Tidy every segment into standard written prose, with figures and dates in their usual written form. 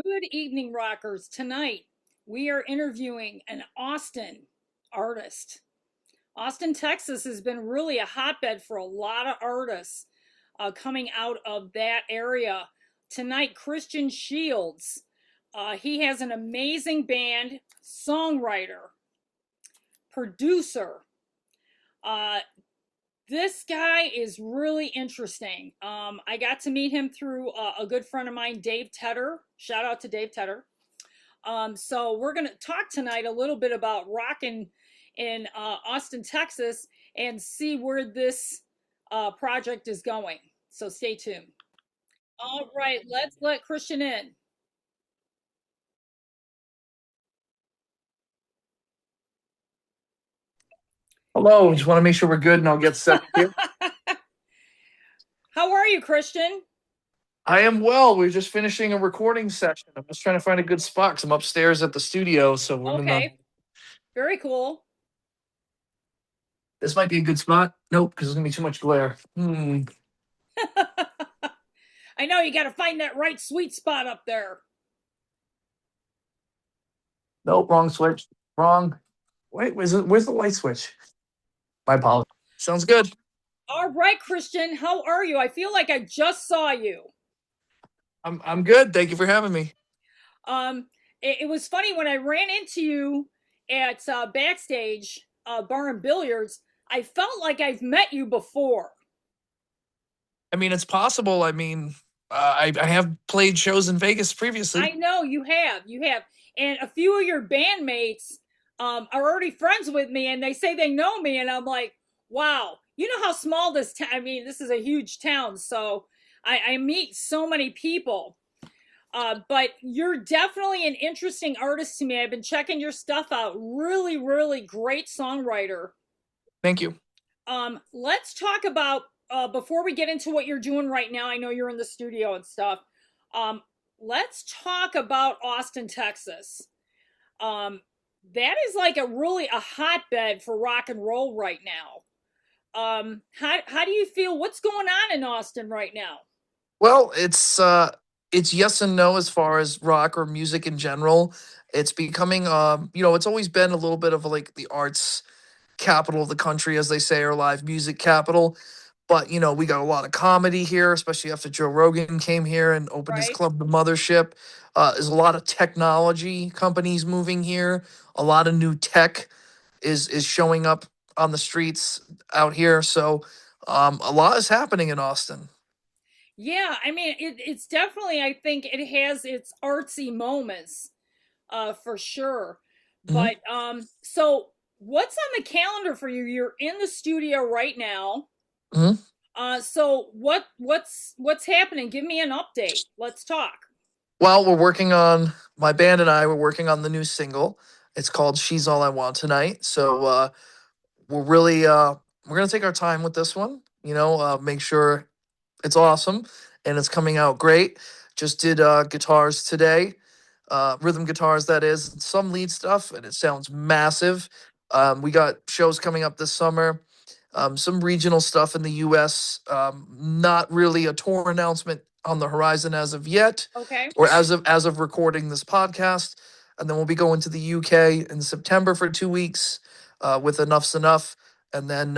Good evening, rockers. Tonight we are interviewing an Austin artist. Austin, Texas has been really a hotbed for a lot of artists coming out of that area. Tonight, Christian Shields. He has an amazing band, songwriter, producer. Uh, this guy is really interesting. I got to meet him through a good friend of mine, Dave Tedder. Shout out to Dave Tedder. So we're going to talk tonight a little bit about rocking in Austin, Texas, and see where this project is going. So stay tuned. All right, let's let Christian in. Hello, just want to make sure we're good and I'll get set here. How are you, Christian? I am well. We're just finishing a recording session. I'm just trying to find a good spot because I'm upstairs at the studio. So we're in the. Okay, very cool. This might be a good spot. Nope, because there's going to be too much glare. I know you got to find that right sweet spot up there. Nope, wrong switch. Wrong. Wait, where's the light switch? My apologies. Sounds good. All right, Christian, how are you? I feel like I just saw you. I'm good. Thank you for having me. It was funny when I ran into you at backstage bar and billiards. I felt like I've met you before. I mean, it's possible. I mean, I have played shows in Vegas previously. I know you have, and a few of your bandmates are already friends with me, and they say they know me, and I'm like, wow, you know how small this town. I mean, this is a huge town, so I meet so many people. But you're definitely an interesting artist to me. I've been checking your stuff out. Really, really great songwriter. Thank you. Let's talk about before we get into what you're doing right now. I know you're in the studio and stuff. Um, let's talk about Austin, Texas. Um, that is like a really a hotbed for rock and roll right now. How do you feel? What's going on in Austin right now? Well, it's yes and no as far as rock or music in general. It's becoming it's always been a little bit of like the arts capital of the country, as they say, or live music capital. But we got a lot of comedy here, especially after Joe Rogan came here and opened his Right? club, The Mothership. There's a lot of technology companies moving here. A lot of new tech is showing up on the streets out here. So a lot is happening in Austin. Yeah, I mean, it's definitely. I think it has its artsy moments, for sure. Mhm. But so what's on the calendar for you? You're in the studio right now. Mhm. So what's happening? Give me an update. Let's talk. Well, we're working on my band and I. We're working on the new single. It's called "She's All I Want Tonight." So we're really we're gonna take our time with this one. Make sure it's awesome and it's coming out great. Just did guitars today, rhythm guitars that is, and some lead stuff, and it sounds massive. We got shows coming up this summer. Some regional stuff in the U.S. Not really a tour announcement on the horizon as of yet, Okay. or as of recording this podcast. And then we'll be going to the UK in September for 2 weeks with Enough's Enough, and then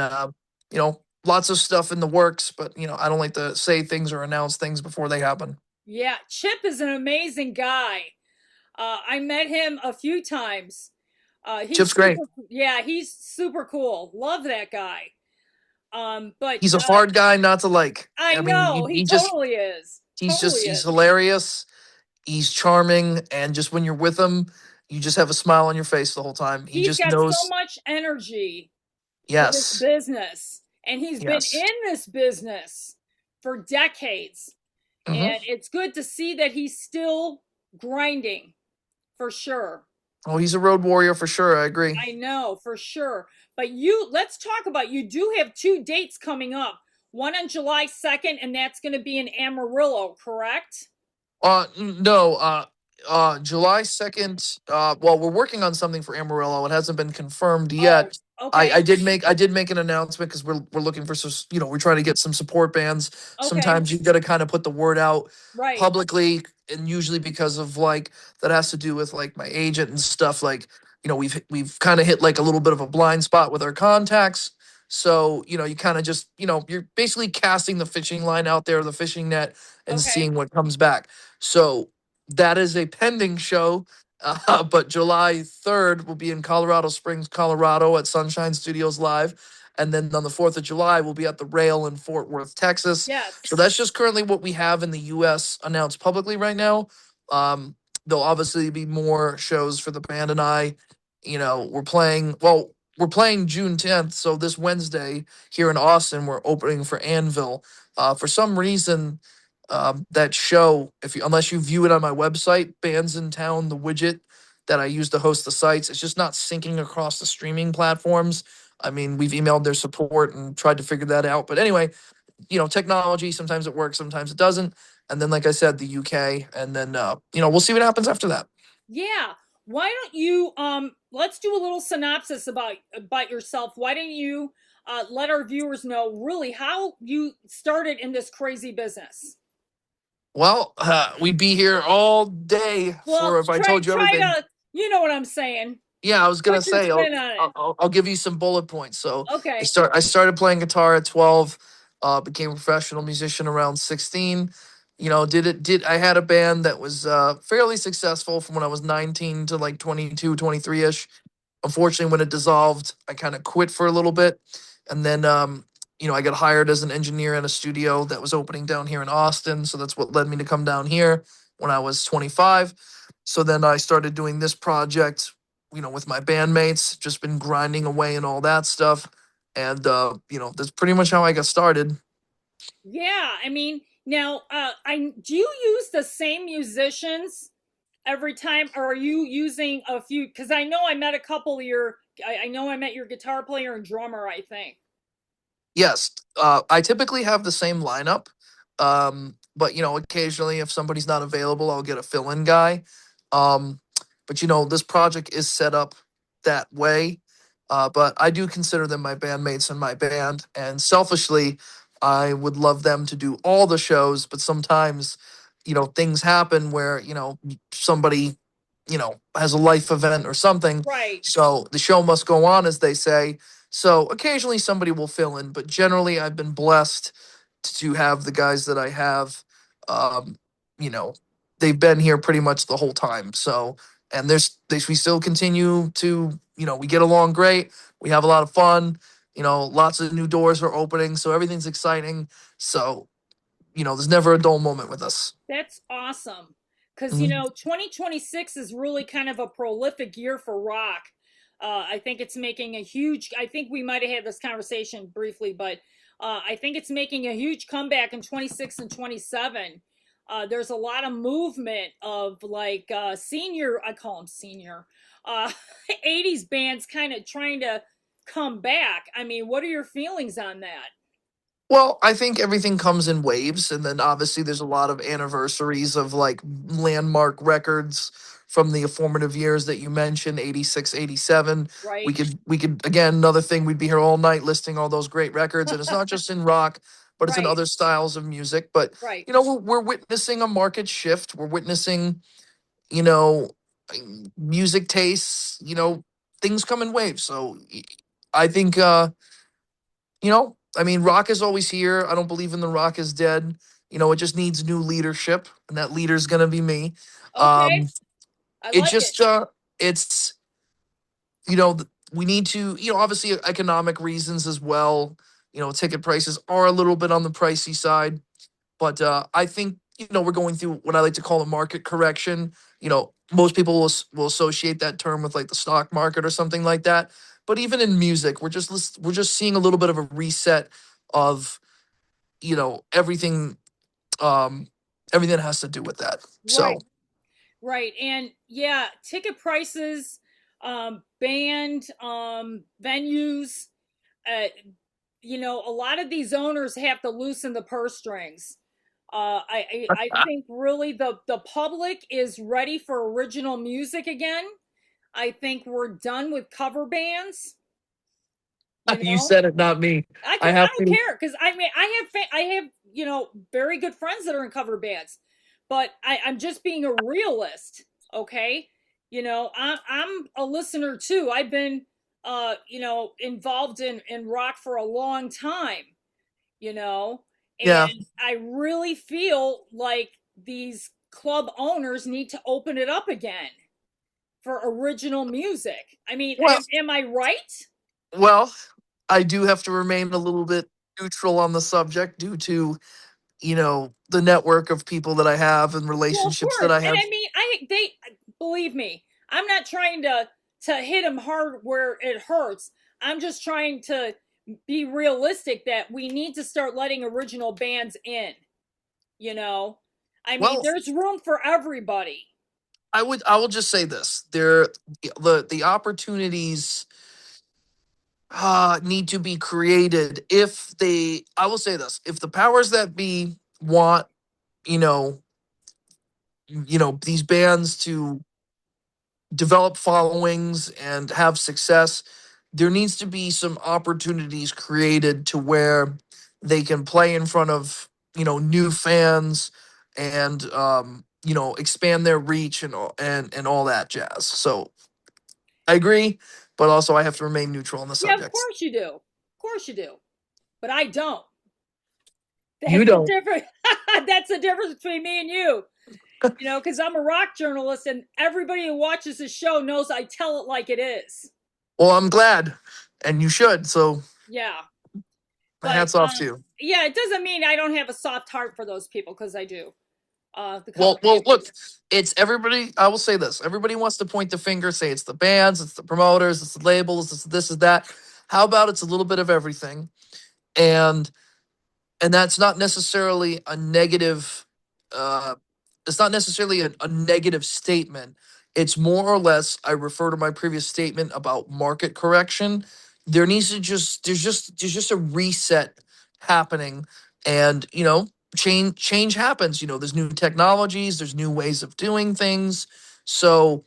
lots of stuff in the works. But I don't like to say things or announce things before they happen. Yeah, Chip is an amazing guy. I met him a few times. Chip's He's great. super. Yeah, he's super cool. Love that guy. But He's a hard guy not to like. I I mean, know he he just totally is. he's Totally just he's is. hilarious. He's charming, and just when you're with him, you just have a smile on your face the whole time. He He's just got so knows. much energy for this Yes, business, and he's been yes. in this business for decades. Hmm. And it's good to see that he's still grinding for sure. Oh, he's a road warrior for sure. I agree. I know for sure. But let's talk about you do have two dates coming up. One on July 2nd, and that's going to be in Amarillo, correct? No. July 2nd. Well, we're working on something for Amarillo. It hasn't been confirmed Oh, yet. Okay. I did make an announcement because we're looking for some, we're trying to get some support bands. Okay. Sometimes you got to kind of put the word out Right. publicly, and usually because of like that has to do with like my agent and stuff. Like we've kind of hit like a little bit of a blind spot with our contacts. So you kind of just you're basically casting the fishing line out there, the fishing net, and Okay. seeing what comes back. So that is a pending show. But July 3rd will be in Colorado Springs, Colorado at Sunshine Studios Live. And then on the 4th of July, we'll be at the Rail in Fort Worth, Texas. So Yes. that's just currently what we have in the US announced publicly right now. There'll obviously be more shows for the band and I. We're playing June 10th. So this Wednesday here in Austin, we're opening for Anvil. For some reason, that show, if you unless you view it on my website, Bands in Town, the widget that I use to host the sites, it's just not syncing across the streaming platforms. I mean, we've emailed their support and tried to figure that out. But anyway, technology, sometimes it works, sometimes it doesn't. And then, like I said, the UK, and then we'll see what happens after that. Yeah. Why don't you let's do a little synopsis about yourself. Why don't you let our viewers know really how you started in this crazy business? Well, we'd be here all day for Well, if I try told you try everything. to you know what I'm saying. Yeah, I was gonna Put your say spin on it. I'll give you some bullet points. So Okay. I started playing guitar at 12, became a professional musician around 16. Did I had a band that was fairly successful from when I was 19 to like 22, 23ish. Unfortunately, when it dissolved, I kind of quit for a little bit, and then I got hired as an engineer in a studio that was opening down here in Austin. So that's what led me to come down here when I was 25. So then I started doing this project, with my bandmates, just been grinding away and all that stuff. And that's pretty much how I got started. Yeah, I mean, now I do you use the same musicians every time, or are you using a few? Because I know I met a couple of your I know I met your guitar player and drummer, I think. Yes, I typically have the same lineup, but occasionally if somebody's not available, I'll get a fill-in guy. Um, but this project is set up that way. But I do consider them my bandmates in my band, and selfishly, I would love them to do all the shows. But sometimes, things happen where somebody has a life event or something, Right. so the show must go on, as they say. So occasionally somebody will fill in, but generally I've been blessed to have the guys that I have. Um, you know, they've been here pretty much the whole time. So, and we still continue to, we get along great. We have a lot of fun. Lots of new doors are opening, so everything's exciting. So, there's never a dull moment with us. That's awesome. Because, Mhm. 2026 is really kind of a prolific year for rock. I think it's making a huge, I think we might have had this conversation briefly, but I think it's making a huge comeback in 26 and 27. There's a lot of movement of like senior, I call them senior, uh, 80s bands kind of trying to come back. I mean, what are your feelings on that? Well, I think everything comes in waves, and then obviously there's a lot of anniversaries of like landmark records from the formative years that you mentioned, 86, 87. Right? We could again, another thing, we'd be here all night listing all those great records, and it's not just in rock, but it's in Right, other styles of music. But right. we're witnessing a market shift. We're witnessing, you know, music tastes, things come in waves. So I think I mean, rock is always here. I don't believe in the rock is dead. It just needs new leadership, and that leader's gonna be me. Okay, Um, I it like it. just it's we need to, obviously economic reasons as well. Ticket prices are a little bit on the pricey side, but I think we're going through what I like to call a market correction. Most people will associate that term with like the stock market or something like that. But even in music, we're just seeing a little bit of a reset of everything, um everything that has to do with that. Right, So right. And yeah, ticket prices, band, venues, uh, a lot of these owners have to loosen the purse strings. I think really the public is ready for original music again. I think we're done with cover bands. you You know? said it, not me. I I have don't to. care because I mean I have very good friends that are in cover bands, but I'm just being a realist, okay? I'm a listener too. I've been involved in rock for a long time, you know, Yeah. and I really feel like these club owners need to open it up again for original music. I mean, Well, am I right? well, I do have to remain a little bit neutral on the subject due to, the network of people that I have and Well, of relationships that course. I And have. I mean, I they believe me. I'm not trying to hit them hard where it hurts. I'm just trying to be realistic that we need to start letting original bands in, you know. I mean, Well, there's room for everybody. I will just say this. The opportunities need to be created if they I will say this. If the powers that be want, you know, these bands to develop followings and have success, there needs to be some opportunities created to where they can play in front of, new fans and expand their reach and all that jazz. So I agree, but also I have to remain neutral on the Yeah, of subject. course you do. Of course you do. But I don't. You That's the don't. difference. That's the difference between me and you. Because I'm a rock journalist and everybody who watches the show knows I tell it like it is. Well, I'm glad, and you should. So Yeah. my But hats off to you. yeah, it doesn't mean I don't have a soft heart for those people because I do. The cover Well, band look, people. it's everybody. I will say this: everybody wants to point the finger, say it's the bands, it's the promoters, it's the labels, it's this, is that. How about it's a little bit of everything? And that's not necessarily a negative. Uh, it's not necessarily a negative statement. It's more or less. I refer to my previous statement about market correction. There needs to just there's just a reset happening, and change happens. There's new technologies, there's new ways of doing things. So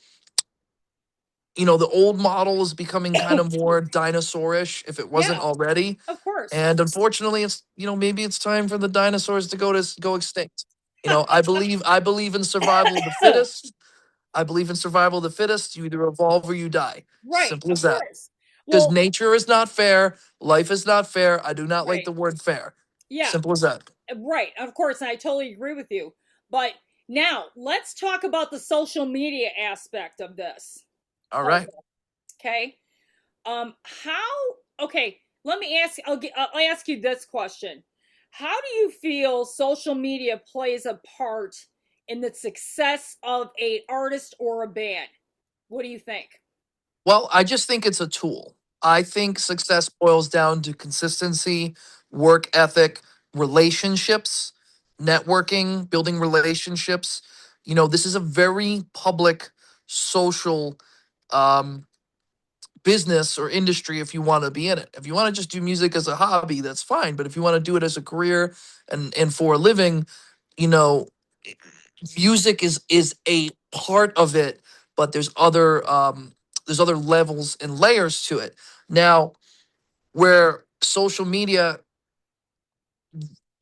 the old model is becoming kind of more dinosaurish, if it wasn't Yeah, already. of course. And unfortunately, it's maybe it's time for the dinosaurs to go extinct. I believe in survival of the fittest. I believe in survival of the fittest. You either evolve or you die. Right, Simple of as that. course. Because Well, nature is not fair. Life is not fair. I do not like right. the word fair. Yeah, Simple as that. right. Of course, and I totally agree with you. But now let's talk about the social media aspect of this All right. puzzle. Okay. How? Okay. Let me ask. I'll ask you this question. How do you feel social media plays a part in the success of a artist or a band? What do you think? Well, I just think it's a tool. I think success boils down to consistency, work ethic, relationships, networking, building relationships. This is a very public social um, business or industry if you want to be in it. If you want to just do music as a hobby, that's fine. But if you want to do it as a career and for a living, you know, music is a part of it, but there's other levels and layers to it. Now, where social media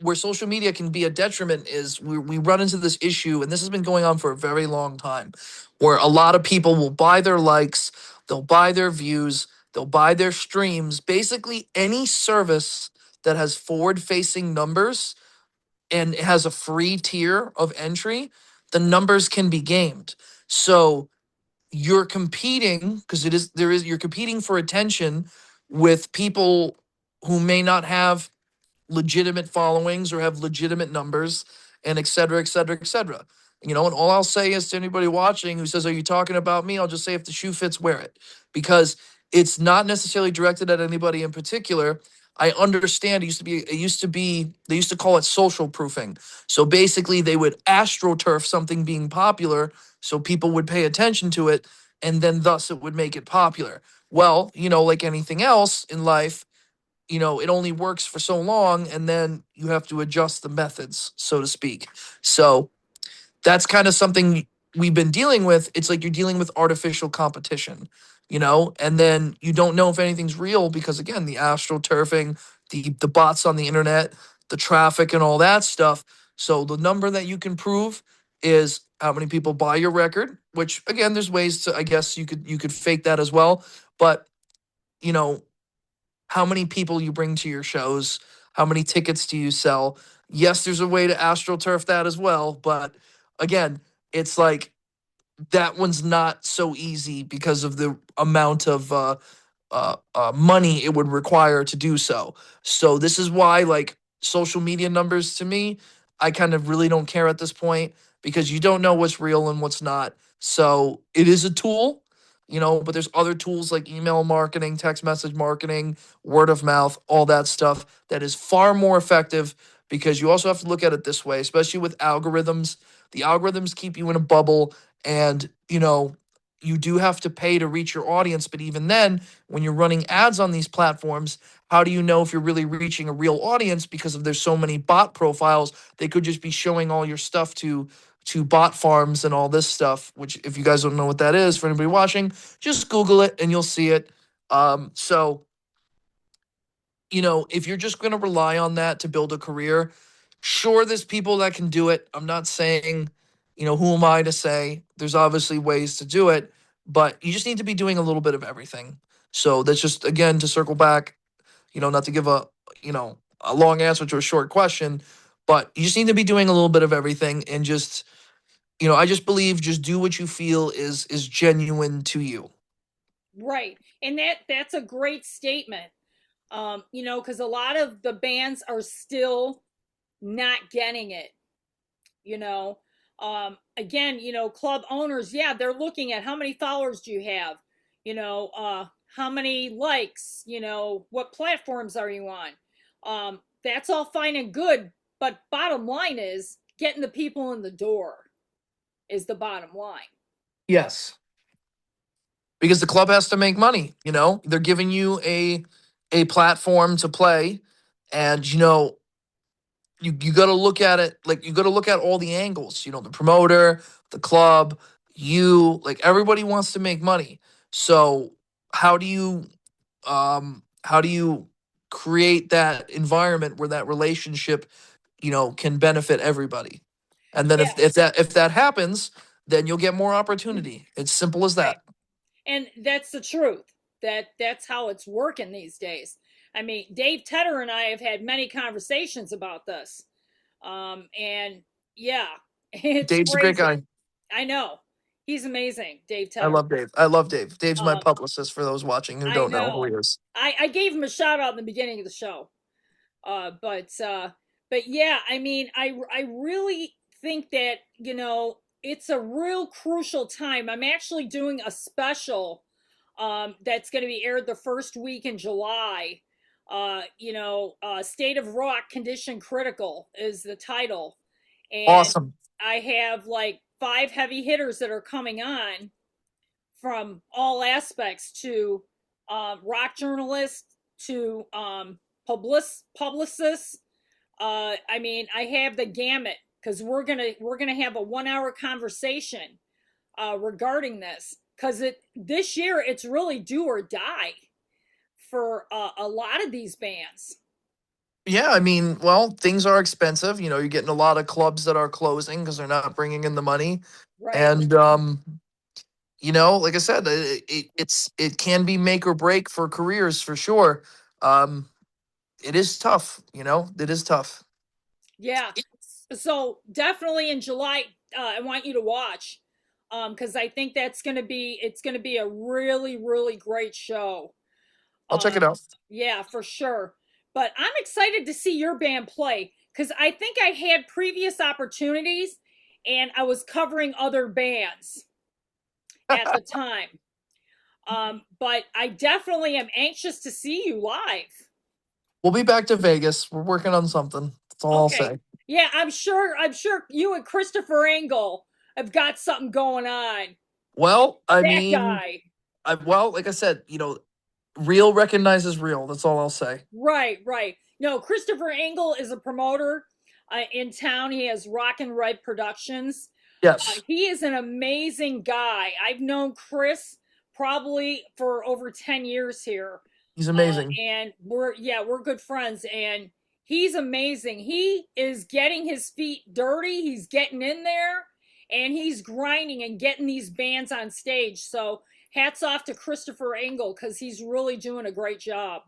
where social media can be a detriment is we run into this issue, and this has been going on for a very long time, where a lot of people will buy their likes, they'll buy their views, they'll buy their streams, basically any service that has forward facing numbers and it has a free tier of entry, the numbers can be gamed. So you're competing because you're competing for attention with people who may not have legitimate followings or have legitimate numbers and et cetera, et cetera, et cetera. And all I'll say is to anybody watching who says, "Are you talking about me?" I'll just say, if the shoe fits, wear it. Because it's not necessarily directed at anybody in particular. I understand they used to call it social proofing. So basically they would astroturf something being popular so people would pay attention to it, and then thus it would make it popular. Well, like anything else in life, it only works for so long, and then you have to adjust the methods, so to speak. So that's kind of something we've been dealing with. It's like you're dealing with artificial competition and then you don't know if anything's real because again, the astroturfing, the bots on the internet, the traffic and all that stuff. So the number that you can prove is how many people buy your record, which again, there's ways to, I guess you could fake that as well, but you know, how many people you bring to your shows, how many tickets do you sell? Yes, there's a way to astroturf that as well, but again, it's like that one's not so easy because of the amount of money it would require to do so. So this is why, like, social media numbers to me, I kind of really don't care at this point because you don't know what's real and what's not. So it is a tool, but there's other tools like email marketing, text message marketing, word of mouth, all that stuff that is far more effective because you also have to look at it this way, especially with algorithms. The algorithms keep you in a bubble and, you do have to pay to reach your audience, but even then, when you're running ads on these platforms, how do you know if you're really reaching a real audience because of there's so many bot profiles? They could just be showing all your stuff to bot farms and all this stuff, which if you guys don't know what that is for anybody watching, just Google it and you'll see it. So if you're just going to rely on that to build a career, sure, there's people that can do it. I'm not saying, who am I to say? There's obviously ways to do it, but you just need to be doing a little bit of everything. So that's just, again, to circle back, not to give a long answer to a short question, but you just need to be doing a little bit of everything and just, I just believe just do what you feel is genuine to you. Right. And that's a great statement. Because a lot of the bands are still not getting it, you know. Again, club owners, yeah, they're looking at how many followers do you have, how many likes, what platforms are you on. That's all fine and good, but bottom line is getting the people in the door is the bottom line. Yes. Because the club has to make money, they're giving you a platform to play, and you got to look at it, like, you got to look at all the angles, the promoter, the club, like, everybody wants to make money. So how do you create that environment where that relationship, can benefit everybody? And then Yeah, if that happens, then you'll get more opportunity. It's simple as right. that. And that's the truth. That's how it's working these days. I mean, Dave Tedder and I have had many conversations about this. And yeah, it's Dave's a great crazy. guy. I know. He's amazing, Dave I Tedder. love Dave. I love Dave. Dave's my Um, publicist for those watching who I don't know who he know. is. I gave him a shout out in the beginning of the show. But yeah, I mean, I really think that it's a real crucial time. I'm actually doing a special that's going to be aired the first week in July. State of Rock Condition Critical is the title, and Awesome. I have like five heavy hitters that are coming on from all aspects to rock journalists to publicists. I mean, I have the gamut because we're gonna have a 1 hour conversation regarding this because this year it's really do or die for a lot of these bands. Yeah, I mean, well, things are expensive. You're getting a lot of clubs that are closing because they're not bringing in the money. Right. And like I said, it can be make or break for careers for sure. Um, it is tough. It is tough. Yeah. So definitely in July, I want you to watch because I think it's gonna be a really really great show. I'll check it Um, out. yeah, for sure. But I'm excited to see your band play because I think I had previous opportunities and I was covering other bands at the time. But I definitely am anxious to see you live. We'll be back to Vegas. We're working on something. That's all I'll Okay. say. Yeah, I'm sure. I'm sure you and Christopher Engel have got something going on. Well, I That mean, guy. like I said, real recognizes real. That's all I'll say. Right, right. No, Christopher Engel is a promoter in town. He has Rock and Red Productions. Yes. He is an amazing guy. I've known Chris probably for over 10 years here. He's amazing. And we're good friends, and he's amazing. He is getting his feet dirty. He's getting in there, and he's grinding and getting these bands on stage. So hats off to Christopher Engel because he's really doing a great job.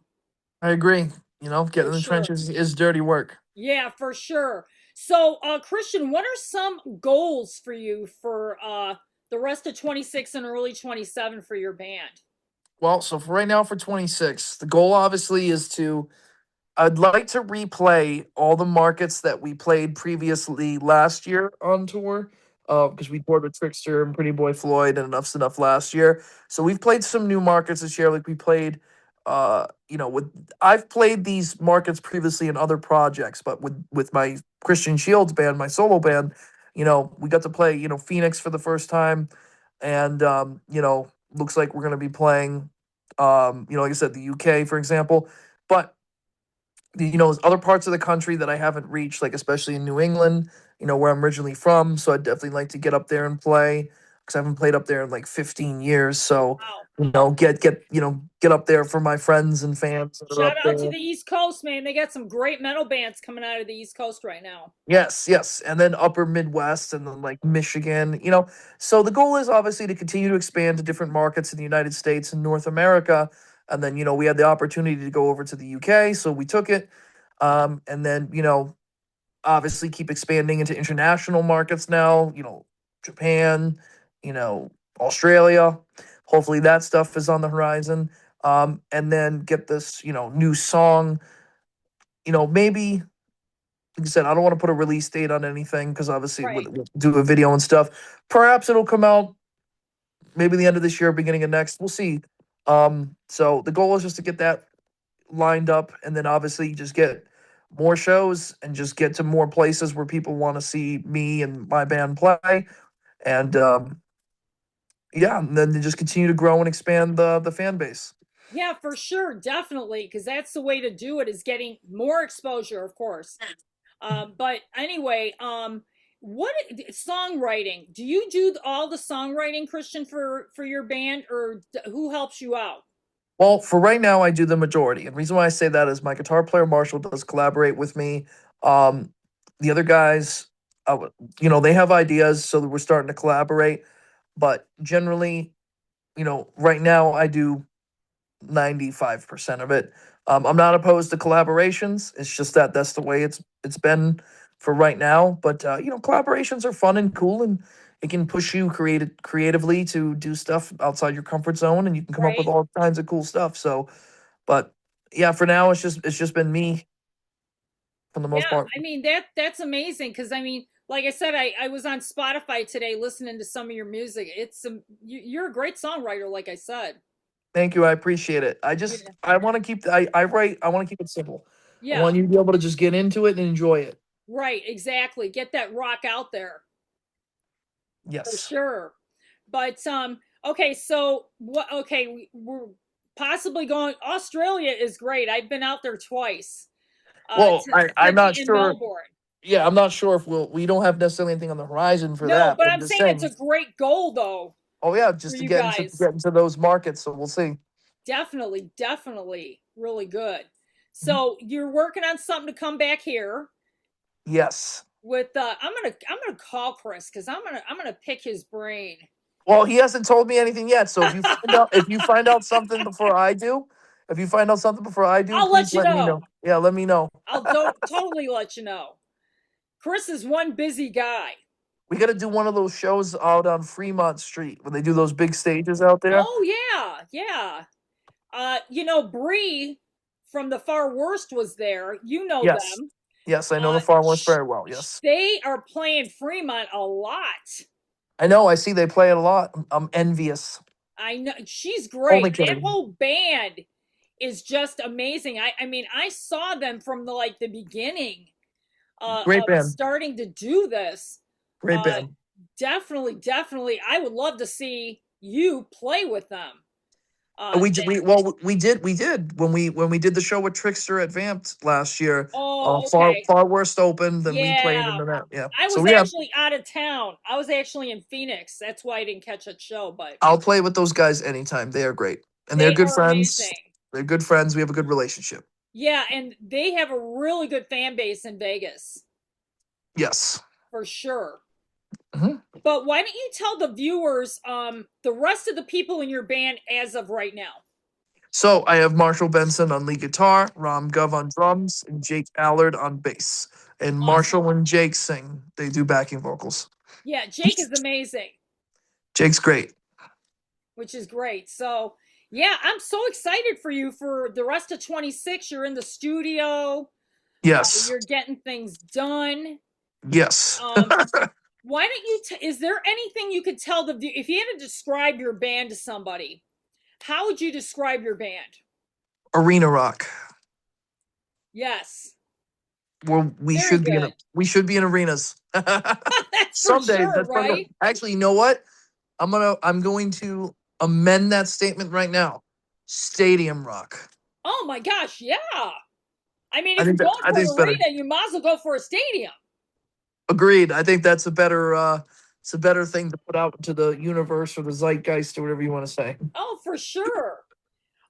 I agree. You know, getting For in the sure. trenches is dirty work. Yeah, for sure. So, Christian, what are some goals for you for the rest of 26 and early 27 for your band? Well, so for right now for 26, the goal obviously is to I'd like to replay all the markets that we played previously last year on tour, because we toured with Trickster and Pretty Boy Floyd and Enough's Enough last year. So we've played some new markets this year. Like we played, with I've played these markets previously in other projects, but with my Christian Shields band, my solo band, we got to play, Phoenix for the first time, and looks like we're gonna be playing, like I said, the UK, for example, but there's other parts of the country that I haven't reached, like especially in New England, where I'm originally from. So I'd definitely like to get up there and play because I haven't played up there in like 15 years. So, Wow. get up there for my friends and fans that are Shout up out to there. the East Coast, man. They got some great metal bands coming out of the East Coast right now. Yes, yes. And then upper Midwest and then like Michigan. So the goal is obviously to continue to expand to different markets in the United States and North America. And then, we had the opportunity to go over to the UK, so we took it. And then, obviously keep expanding into international markets now, Japan, you know, Australia. Hopefully that stuff is on the horizon. And then get this, new song, maybe, like I said, I don't want to put a release date on anything because obviously Right. we'll do a video and stuff. Perhaps it'll come out maybe the end of this year, beginning of next. We'll see. So the goal is just to get that lined up and then obviously just get more shows and just get to more places where people want to see me and my band play and yeah, and then to just continue to grow and expand the fan base. Yeah, for sure, definitely, because that's the way to do it is getting more exposure, of course. But anyway, what songwriting? Do you do all the songwriting, Christian, for your band, or who helps you out? Well, for right now I do the majority, and the reason why I say that is my guitar player Marshall does collaborate with me. um the other guys, they have ideas, so that we're starting to collaborate, but generally, right now I do 95% of it. I'm not opposed to collaborations. It's just that that's the way it's been for right now. But collaborations are fun and cool, and it can push you creatively to do stuff outside your comfort zone, and you can come up with Right? all kinds of cool stuff. So, but yeah, for now it's just been me for the most Yeah, part. I mean that's amazing because I mean, like I said, I was on Spotify today listening to some of your music. You're a great songwriter, like I said. Thank you, I appreciate it. Yeah. I want to keep I write I want to keep it simple. I Yeah, want you to be able to just get into it and enjoy it. right, exactly. Get that rock out there for Yes. sure. But okay, so what okay, we're possibly going Australia is great. I've been out there twice. Well, I'm not In sure. Melbourne. Yeah, I'm not sure if we don't have necessarily anything on the horizon for No, that, but but I'm I'm just saying it's saying. a great goal though Oh yeah, for just to you get into guys. those markets, so we'll see. Definitely, definitely really good. So you're working on something to come back here Yes. with I'm gonna call Chris because I'm gonna pick his brain. Well, he hasn't told me anything yet, so if you find out something before I do, I'll please let you let me know. know. Yeah, let me know. Totally let you know. Chris is one busy guy. We got to do one of those shows out on Fremont Street when they do those big stages out there. Oh yeah, yeah. Bree from the Far Worst was there. You know Yes. them. Yes, I know the Far West very well. Yes. They are playing Fremont a lot. I know. I see they play it a lot. I'm envious. I know she's Only great. That kidding. whole band is just amazing. I mean, I saw them from the beginning Great of band. starting to do this. Great Uh, band. Definitely, definitely. I would love to see you play with them. Uh, that, We did when we did the show with Trickster at Vamped last year. oh, Far okay. Far Worst opened, then we played Yeah. into that. Yeah, I so was we have. actually out of town. I was actually in Phoenix. That's why I didn't catch that show, but I'll play with those guys anytime. They are great, and they're they good are friends. amazing. They're good friends. We have a good relationship. Yeah, and they have a really good fan base in Vegas Yes. for sure. Mhm. But why don't you tell the viewers the rest of the people in your band as of right now? So I have Marshall Benson on lead guitar, Ram Gov on drums, and Jake Allard on bass. And Awesome. Marshall and Jake sing. They do backing vocals. Yeah, Jake is amazing, Jake's great. which is great. So, yeah, I'm so excited for you for the rest of 26. You're in the studio, Yes. you're getting things done. Yes. Um, why don't you, is there anything you could tell if you had to describe your band to somebody, how would you describe your band? Arena rock. Yes, We very should be good. we should be in arenas. That's for Someday sure, that's gonna right? actually, you know what? I'm going to amend that statement right now. Stadium rock. Oh my gosh, yeah. I mean, if you're going I for think an it's better. arena, you might as well go for a stadium. Agreed. I think that's a better it's a better thing to put out into the universe or the zeitgeist or whatever you want to say. Oh, for sure.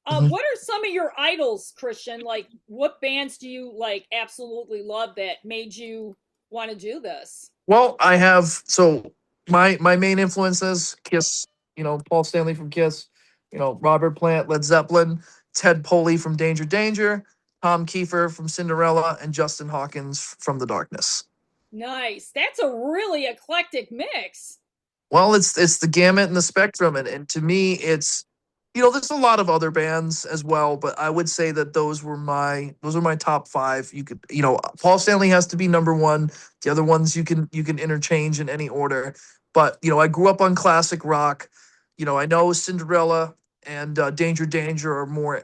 Mhm. What are some of your idols, Christian? Like, what bands do you like absolutely love that made you want to do this? Well, I have so my main influences Kiss, Paul Stanley from Kiss, Robert Plant, Led Zeppelin, Ted Poley from Danger Danger, Tom Kiefer from Cinderella, and Justin Hawkins from The Darkness. Nice. That's a really eclectic mix. Well, it's the gamut and the spectrum, and to me, it's there's a lot of other bands as well, but I would say that those are my top five. You could Paul Stanley has to be number one. The other ones you can interchange in any order. But I grew up on classic rock. I know Cinderella and Danger Danger are more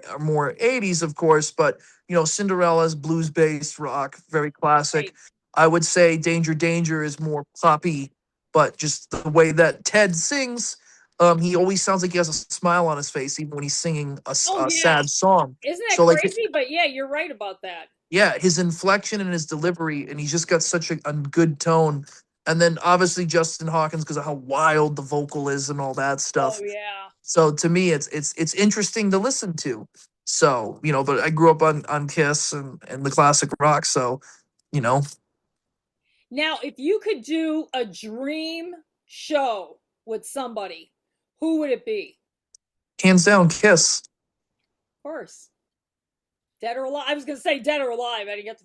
80s, of course, but Cinderella's blues based rock, very classic. Right. I would say Danger Danger is more poppy, but just the way that Ted sings, he always sounds like he has a smile on his face, even when he's singing Oh a yeah. sad song. Isn't that So, like, crazy? But yeah, you're right about that. yeah, his inflection and his delivery, and he's just got such a good tone. And then obviously Justin Hawkins, because of how wild the vocal is and all that Oh stuff. yeah. So to me, it's interesting to listen to. So but I grew up on Kiss and the classic rock. So you know, Now, if you could do a dream show with somebody, who would it be? hands down, Kiss. Of course. Dead or alive? I was going to say dead or alive. I didn't get to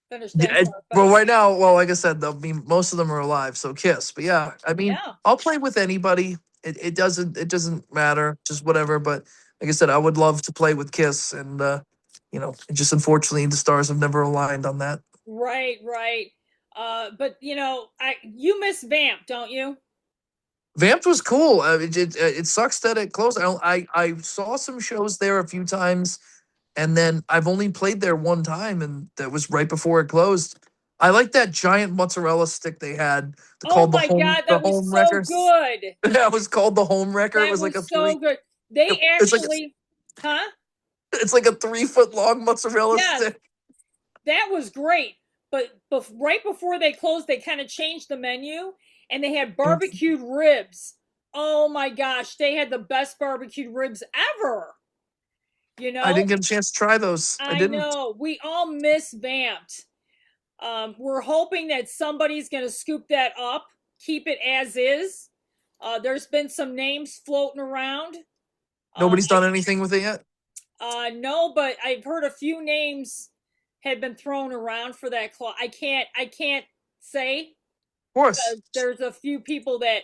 finish that Yeah, part, but well, right now, well, like I said, most of them are alive, so Kiss. But yeah, I mean, yeah. I'll play with anybody. It doesn't matter, just whatever. But like I said, I would love to play with Kiss, and just unfortunately the stars have never aligned on that. Right, right. But you miss Vamp, don't you? Vamped was cool. It sucks that it closed. I saw some shows there a few times, and then I've only played there one time, and that was right before it closed. I like that giant mozzarella stick they had, Oh called my god, the that was home so wrecker. good. That was called the home wrecker. It That was like a was so three. good. They It's like actually, huh? it's like a 3 foot long mozzarella Yes, stick. that was great. But right before they closed, they kind of changed the menu and they had barbecued ribs. Oh my gosh, they had the best barbecued ribs ever. You I know, didn't get a chance to try those. I I didn't. know we all miss Vamped. We're hoping that somebody's going to scoop that up, keep it as is. There's been some names floating around. Nobody's done anything with it yet. Of No, but I've heard a few names had been thrown around for that claw. I can't say course. because there's a few people that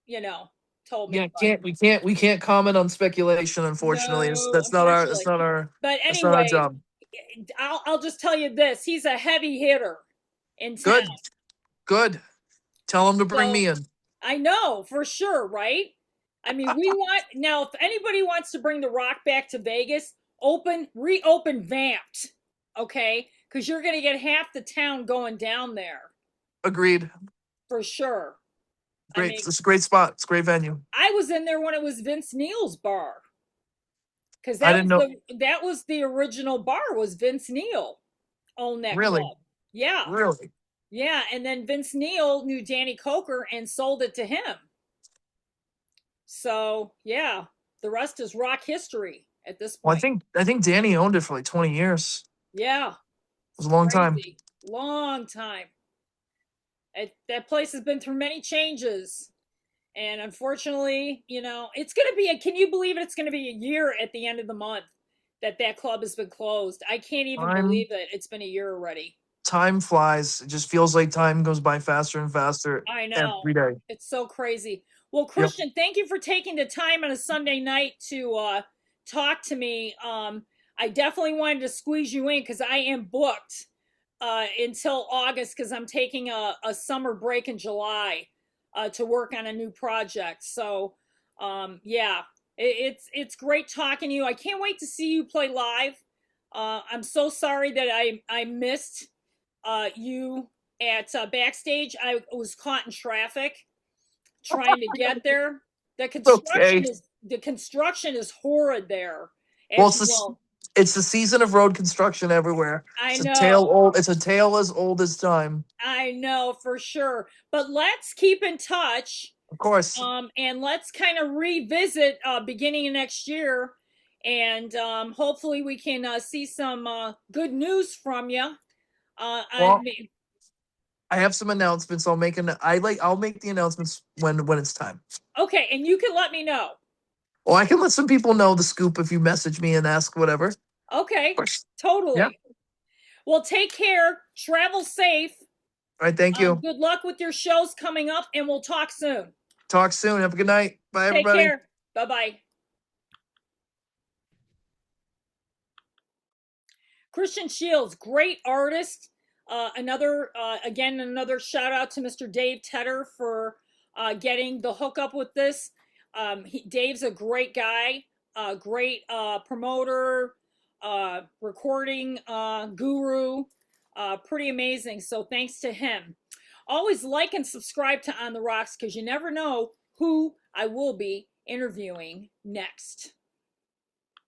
you know told Yeah, me, but we can't comment on speculation. Unfortunately, no, unfortunately. But that's not our anyway, job. I'll just tell you this: he's a heavy hitter in town. Good, good. Tell him to bring So me in. I know for sure, right? I mean, we want now. If anybody wants to bring the Rock back to Vegas, reopen Vamped, okay? Because you're gonna get half the town going down there Agreed. for sure. I Great. mean, It's a great spot. It's a great venue. I was in there when it was Vince Neil's bar. because I didn't know. that was the original bar was Vince Neil owned that Really, club. Yeah, really. yeah, and then Vince Neil knew Danny Coker and sold it to him. So yeah, the rest is rock history at this Well, point. I think Danny owned it for like 20 years. Yeah, It was it's a long time. crazy. Long time. That place has been through many changes. And unfortunately, it's going to be can you believe it? It's going to be a year at the end of the month that that club has been closed. I can't even Time believe it. It's been a year already. time flies. It just feels like time goes by faster and faster I know. every day. It's so crazy. Well, Yep. Christian, thank you for taking the time on a Sunday night to talk to me. I definitely wanted to squeeze you in because I am booked until August because I'm taking a summer break in July to work on a new project. So, yeah, it's great talking to you. I can't wait to see you play live. I'm so sorry that I missed you at backstage. I was caught in traffic trying to get there. It's okay. The construction is horrid there, Well, as you will. it's the season of road construction everywhere. I It's a tale know. old. It's a tale as old as time. I know for sure. But let's keep in touch. Of course. And let's kind of revisit beginning of next year. And hopefully we can see some good news from you. I Well, mean, I have some announcements. I'll make the announcements when it's time. okay, and you can let me know. Well, I can let some people know the scoop if you message me and ask whatever. Of Okay, course. Yeah. totally. Well, take care. Travel safe. All right. Thank you. Good luck with your shows coming up, and we'll talk soon. Talk soon. Have a good night. Bye, Take everybody. care. Bye bye. Christian Shields, great artist. Another shout out to Mr. Dave Tedder for getting the hookup with this. Dave's a great guy, great promoter, recording guru, pretty amazing. So thanks to him. Always like and subscribe to On the Rocks because you never know who I will be interviewing next.